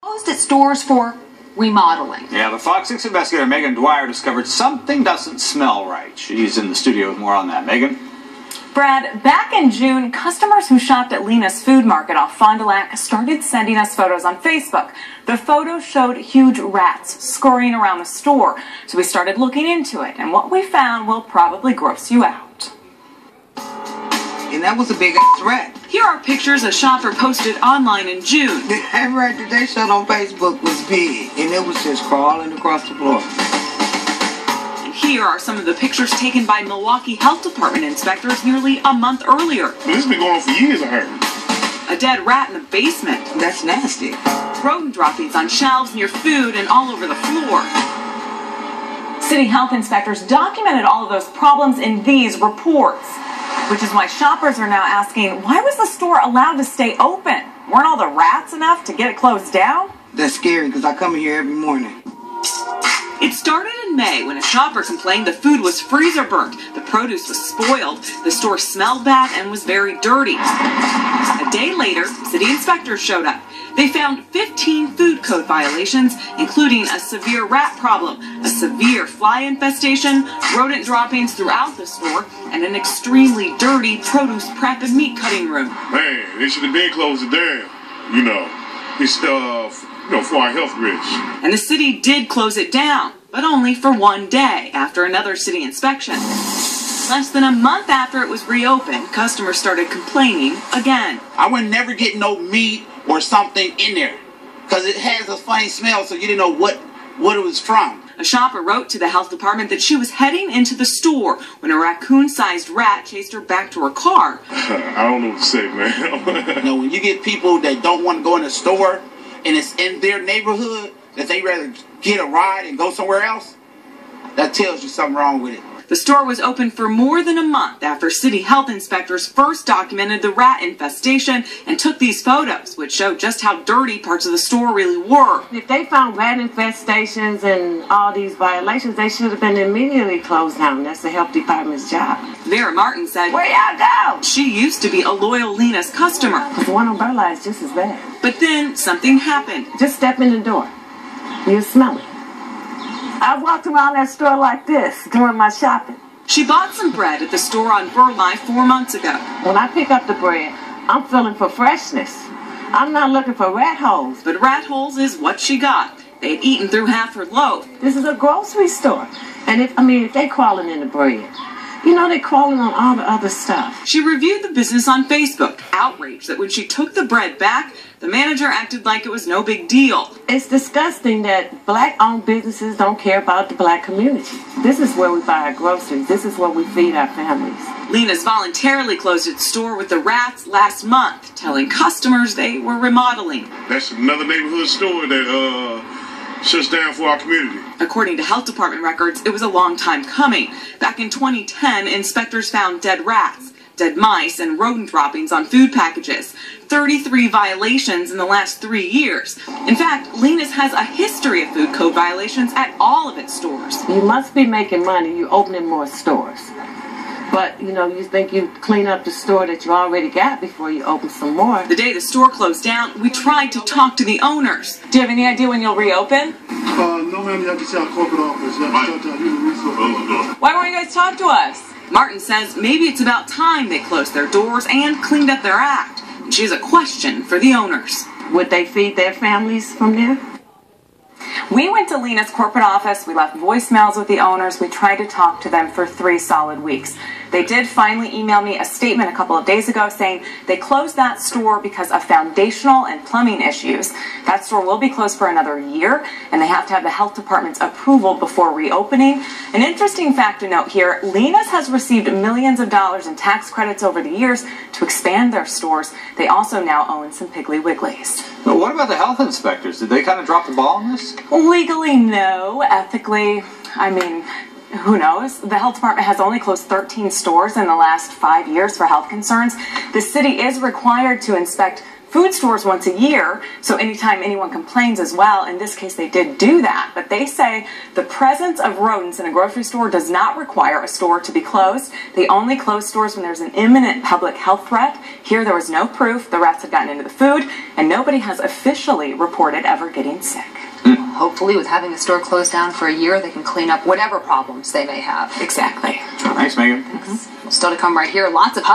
Closed its doors for remodeling. Yeah, the Fox 6 investigator Megan Dwyer discovered something doesn't smell right. She's in the studio with more on that. Megan? Brad, back in June, customers who shopped at Lena's food market off Fond du Lac started sending us photos on Facebook. The photos showed huge rats scurrying around the store, so we started looking into it, and what we found will probably gross you out. And that was a big-ass rat. Here are pictures a shopper posted online in June. That rat that they showed on Facebook was big, and it was just crawling across the floor. Here are some of the pictures taken by Milwaukee Health Department inspectors nearly a month earlier. This has been going on for years, I heard. A dead rat in the basement. That's nasty. Rodent droppings on shelves near food and all over the floor. City health inspectors documented all of those problems in these reports, which is why shoppers are now asking, why was the store allowed to stay open? Weren't all the rats enough to get it closed down? That's scary because I come in here every morning. It started in May when a shopper complained the food was freezer burnt, the produce was spoiled, the store smelled bad and was very dirty. A day later, city inspectors showed up. They found 15 food code violations, including a severe rat problem, a severe fly infestation, rodent droppings throughout the store, and an extremely dirty produce prep and meat cutting room. Man, they should have been closed down. It's for our health risks. And the city did close it down, but only for one day after another city inspection. Less than a month after it was reopened, customers started complaining again. I would never get no meat or something in there because it has a funny smell, so you didn't know what it was from. A shopper wrote to the health department that she was heading into the store when a raccoon-sized rat chased her back to her car. I don't know what to say, man. When you get people that don't want to go in the store and it's in their neighborhood, that they rather get a ride and go somewhere else, that tells you something wrong with it. The store was open for more than a month after city health inspectors first documented the rat infestation and took these photos, which show just how dirty parts of the store really were. If they found rat infestations and all these violations, they should have been immediately closed down. That's the health department's job. Vera Martin said, "Where y'all go?" She used to be a loyal Lena's customer. The one on Burleigh is just as bad. But then something happened. Just step in the door. You smell it. I walked around that store like this doing my shopping. She bought some bread at the store on Burleigh 4 months ago. When I pick up the bread, I'm feeling for freshness. I'm not looking for rat holes. But rat holes is what she got. They had eaten through half her loaf. This is a grocery store. And if they crawling in the bread, they're crawling on all the other stuff. She reviewed the business on Facebook, outraged that when she took the bread back, the manager acted like it was no big deal. It's disgusting that black-owned businesses don't care about the black community. This is where we buy our groceries. This is where we feed our families. Lena's voluntarily closed its store with the rats last month, telling customers they were remodeling. That's another neighborhood store that shuts down for our community. According to health department records, it was a long time coming. Back in 2010, inspectors found dead rats, dead mice, and rodent droppings on food packages. 33 violations in the last 3 years. In fact, Lena's has a history of food code violations at all of its stores. You must be making money. You're opening more stores. But, you think you clean up the store that you already got before you open some more. The day the store closed down, we tried to talk to the owners. Do you have any idea when you'll reopen? No, ma'am, you have to see our corporate office. You have to talk to our human resources. Why won't you guys talk to us? Martin says maybe it's about time they closed their doors and cleaned up their act. And she has a question for the owners. Would they feed their families from there? We went to Lena's corporate office, we left voicemails with the owners, we tried to talk to them for 3 solid weeks. They did finally email me a statement a couple of days ago saying they closed that store because of foundational and plumbing issues. That store will be closed for another year, and they have to have the health department's approval before reopening. An interesting fact to note here, Lena's has received millions of dollars in tax credits over the years to expand their stores. They also now own some Piggly Wigglies. But what about the health inspectors? Did they kind of drop the ball on this? Legally, no. Ethically, who knows? The health department has only closed 13 stores in the last 5 years for health concerns. The city is required to inspect food stores once a year, so anytime anyone complains as well. In this case, they did do that, but they say the presence of rodents in a grocery store does not require a store to be closed. They only close stores when there's an imminent public health threat. Here, there was no proof the rats had gotten into the food, and nobody has officially reported ever getting sick. Hopefully, with having a store closed down for a year, they can clean up whatever problems they may have. Exactly. Thanks, Megan. Still to come right here, lots of